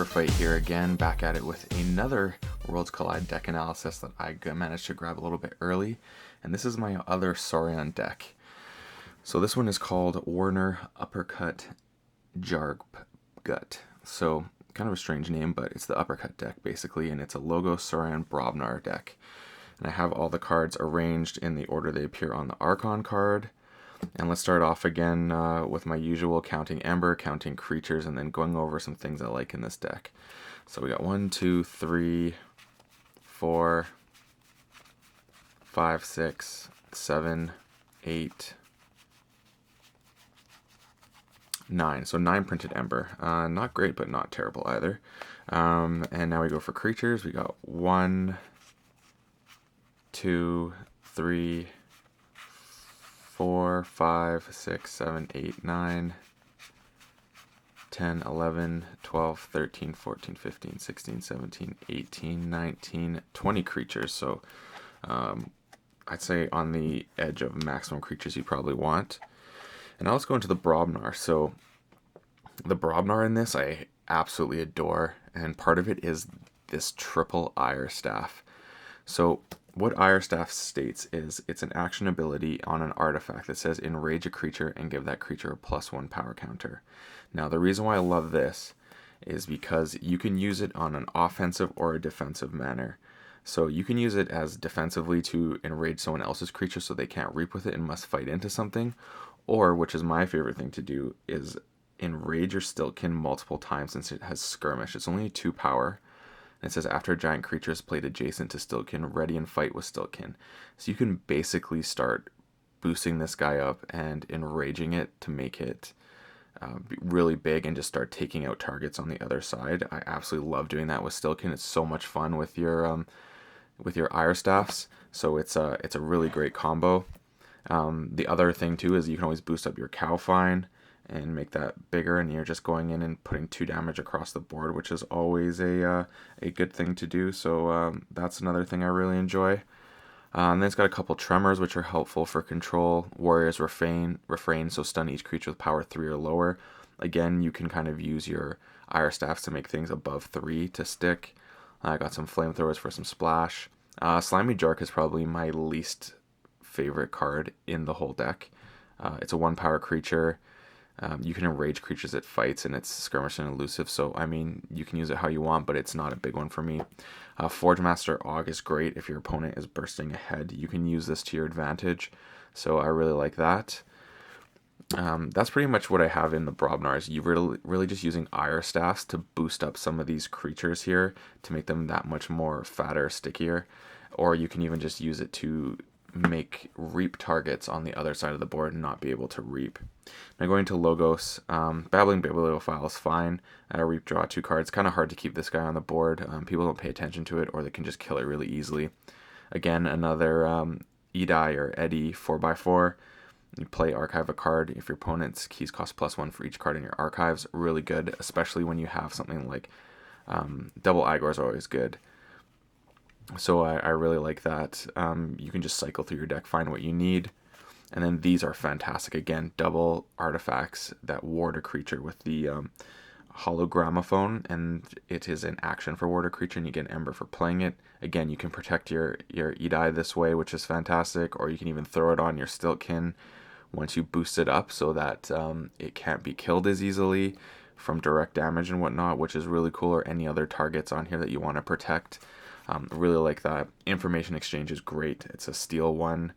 Fight here again, back at it with another Worlds Collide deck analysis that I managed to grab a little bit early, and this is my other Saurian deck. So this one is called Werner Uppercut Jarggut. So kind of a strange name, but it's the Uppercut deck basically, and it's a LOGOS Saurian BROBNAR deck. And I have all the cards arranged in the order they appear on the Archon card. And let's start off again with my usual counting Ember, counting creatures, and then going over some things I like in this deck. So we got 1, 2, 3, 4, 5, 6, 7, 8, 9. So 9 printed Ember. Not great, but not terrible either. And now we go for creatures. We got 1, 2, 3, 4, 5, 6, 7, 8, 9, 10, 11, 12, 13, 14, 15, 16, 17, 18, 19, 20 creatures. So I'd say on the edge of maximum creatures you probably want. And now let's go into the BROBNAR. So the BROBNAR in this I absolutely adore, and part of it is this triple Ire Staff. So what Ire Staff states is it's an action ability on an artifact that says enrage a creature and give that creature a +1 power counter. Now the reason why I love this is because you can use it on an offensive or a defensive manner. So you can use it as defensively to enrage someone else's creature so they can't reap with it and must fight into something, or, which is my favorite thing to do, is enrage your Stiltkin multiple times since it has skirmish. It's only 2 power. It says after a giant creature is played adjacent to Stiltkin, ready and fight with Stiltkin. So you can basically start boosting this guy up and enraging it to make it really big and just start taking out targets on the other side. I absolutely love doing that with Stiltkin. It's so much fun with your Ire Staffs. So it's a really great combo. The other thing too is you can always boost up your Cowfine and make that bigger, and you're just going in and putting 2 damage across the board, which is always a good thing to do. So that's another thing I really enjoy. And then it's got a couple tremors, which are helpful for control. Warrior's Refrain, so stun each creature with power 3 or lower. Again, you can kind of use your Ire Staffs to make things above 3 to stick. I got some flamethrowers for some splash. Slimy Jark is probably my least favorite card in the whole deck. It's a 1 power creature. You can enrage creatures it fights, and it's skirmish and elusive, so I mean you can use it how you want, but it's not a big one for me. Forge Master Og is great if your opponent is bursting ahead. You can use this to your advantage, so I really like that. That's pretty much what I have in the BROBNARs. You really just using Ire Staffs to boost up some of these creatures here to make them that much more fatter, stickier, or you can even just use it to make reap targets on the other side of the board and not be able to reap. Now going to LOGOS, Babbling Bibliophile is fine. At a reap, draw 2 cards. Kind of hard to keep this guy on the board. People don't pay attention to it, or they can just kill it really easily. Again, another Edai or Eddie 4x4. You play archive a card. If your opponent's keys cost +1 for each card in your archives, really good, especially when you have something like double Igors are always good. So I really like that. You can just cycle through your deck, find what you need. And then these are fantastic. Again, double artifacts that ward a creature with the Hologramophone, and it is an action for ward a creature, and you get an Ember for playing it. Again, you can protect your Edai this way, which is fantastic, or you can even throw it on your Stiltkin once you boost it up so that it can't be killed as easily from direct damage and whatnot, which is really cool, or any other targets on here that you want to protect. Really like that. Information Exchange is great. It's a steal 1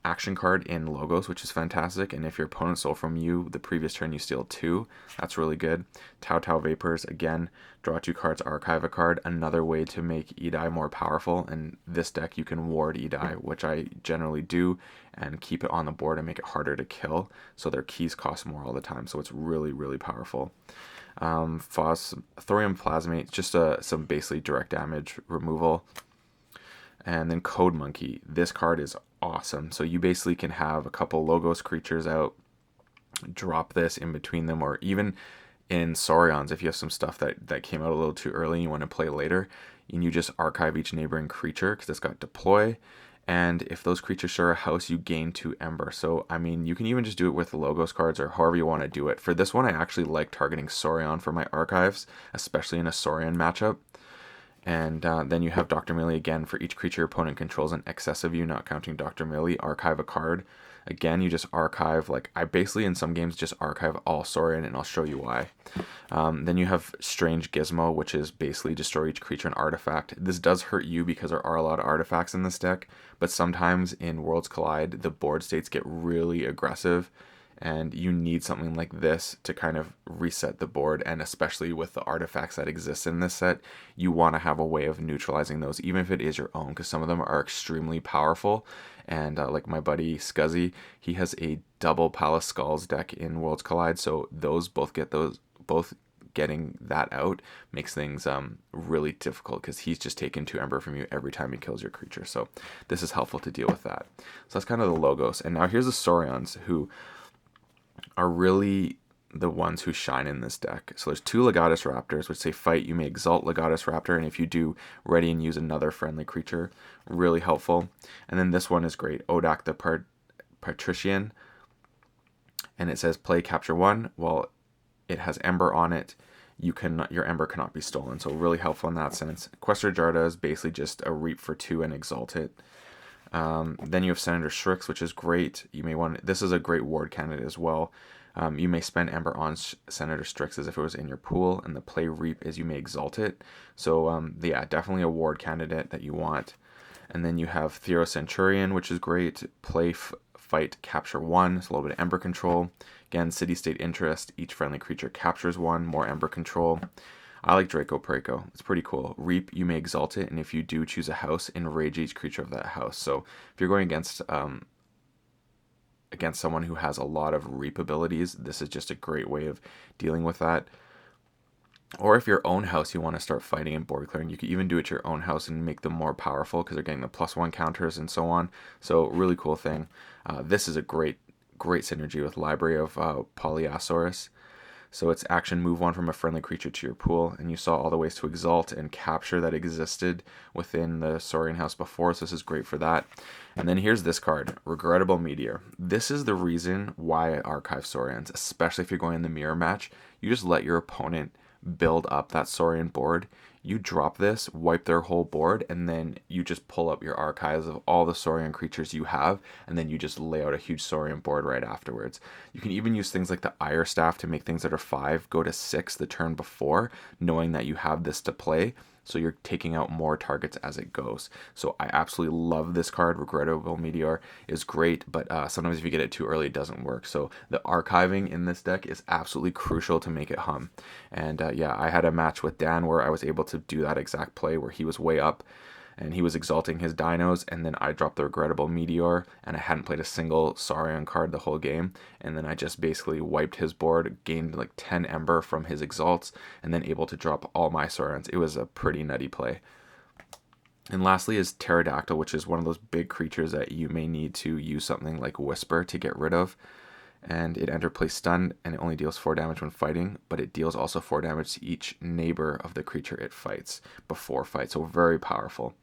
action card in LOGOS, which is fantastic, and if your opponent stole from you the previous turn, you steal 2. That's really good. Tau Vapors, again, draw 2 cards, archive a card. Another way to make Edai more powerful. And this deck you can ward Edai, which I generally do, and keep it on the board and make it harder to kill, so their keys cost more all the time. So it's really, really powerful. Thorium Plasmate, just some basically direct damage removal. And then Code Monkey. This card is awesome. So you basically can have a couple LOGOS creatures out, drop this in between them, or even in Saurians, if you have some stuff that came out a little too early and you want to play later, and you just archive each neighboring creature because it's got deploy, And if those creatures share a house, you gain 2 Ember. So, I mean, you can even just do it with the Logos cards or however you want to do it. For this one, I actually like targeting Saurian for my archives, especially in a Saurian matchup. And then you have Dr. Melee again. For each creature your opponent controls in excess of you, not counting Dr. Melee, archive a card. Again, you just archive, like I basically in some games just archive all Saurian, and I'll show you why. Then you have Strange Gizmo, which is basically destroy each creature and artifact. This does hurt you because there are a lot of artifacts in this deck, but sometimes in Worlds Collide, the board states get really aggressive, and you need something like this to kind of reset the board. And especially with the artifacts that exist in this set, you want to have a way of neutralizing those, even if it is your own, because some of them are extremely powerful. And like my buddy Scuzzy, he has a double Palace Skulls deck in Worlds Collide, so those both getting that out makes things really difficult, because he's just taking 2 Ember from you every time he kills your creature. So this is helpful to deal with that. So that's kind of the Logos. And now here's the Saurians, who are really the ones who shine in this deck. So there's 2 Legatus Raptors, which say fight. You may exalt Legatus Raptor, and if you do, ready and use another friendly creature. Really helpful. And then this one is great, Odak the Patrician. And it says play capture 1. Well, it has Ember on it. Your Ember cannot be stolen. So really helpful in that sense. Questor Jarda is basically just a Reap for 2 and exalt it. Then you have Senator Strix, which is great. You may want this is a great ward candidate as well. You may spend Ember on Senator Strix as if it was in your pool, and the play Reap is you may exalt it. So yeah, definitely a ward candidate that you want. And then you have Thero Centurion, which is great. Play fight capture 1, it's a little bit of Ember control. Again, city state interest. Each friendly creature captures 1, more Ember control. I like Draco Praco. It's pretty cool. Reap, you may exalt it, and if you do, choose a house, enrage each creature of that house. So if you're going against someone who has a lot of Reap abilities, this is just a great way of dealing with that. Or if your own house you want to start fighting and board clearing, you can even do it to your own house and make them more powerful, because they're getting the +1 counters and so on. So really cool thing. This is a great synergy with Library of Polyasaurus. So it's action, move 1 from a friendly creature to your pool, and you saw all the ways to exalt and capture that existed within the Saurian house before, so this is great for that. And then here's this card, Regrettable Meteor. This is the reason why I archive Saurians, especially if you're going in the mirror match. You just let your opponent build up that Saurian board. You drop this, wipe their whole board, and then you just pull up your archives of all the Saurian creatures you have, and then you just lay out a huge Saurian board right afterwards. You can even use things like the Ire Staff to make things that are 5 go to 6 the turn before, knowing that you have this to play. So you're taking out more targets as it goes. So I absolutely love this card. Regrettable Meteor is great, but sometimes if you get it too early, it doesn't work. So the archiving in this deck is absolutely crucial to make it hum. And yeah, I had a match with Dan where I was able to do that exact play where he was way up and he was exalting his dinos, and then I dropped the Regrettable Meteor, and I hadn't played a single Saurian card the whole game, and then I just basically wiped his board, gained like 10 Ember from his exalts, and then able to drop all my Saurians. It was a pretty nutty play. And lastly is Pterodactyl, which is one of those big creatures that you may need to use something like Whisper to get rid of. And it plays stunned, and it only deals 4 damage when fighting, but it deals also 4 damage to each neighbor of the creature it fights before fight, so very powerful.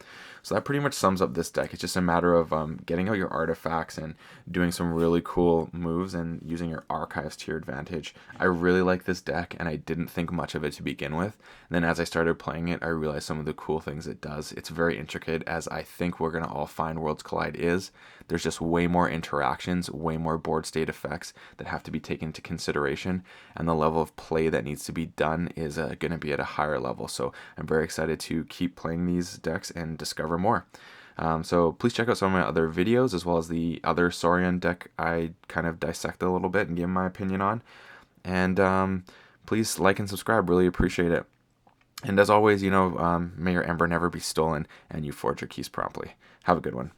So that pretty much sums up this deck. It's just a matter of getting out your artifacts and doing some really cool moves and using your archives to your advantage. I really like this deck, and I didn't think much of it to begin with. And then as I started playing it, I realized some of the cool things it does. It's very intricate, as I think we're going to all find Worlds Collide is. There's just way more interactions, way more board state effects that have to be taken into consideration, and the level of play that needs to be done is going to be at a higher level. So I'm very excited to keep playing these decks and discover more. So please check out some of my other videos, as well as the other Saurian deck I kind of dissected a little bit and give my opinion on. And please like and subscribe, really appreciate it. And as always, may your Ember never be stolen, and you forge your keys promptly. Have a good one.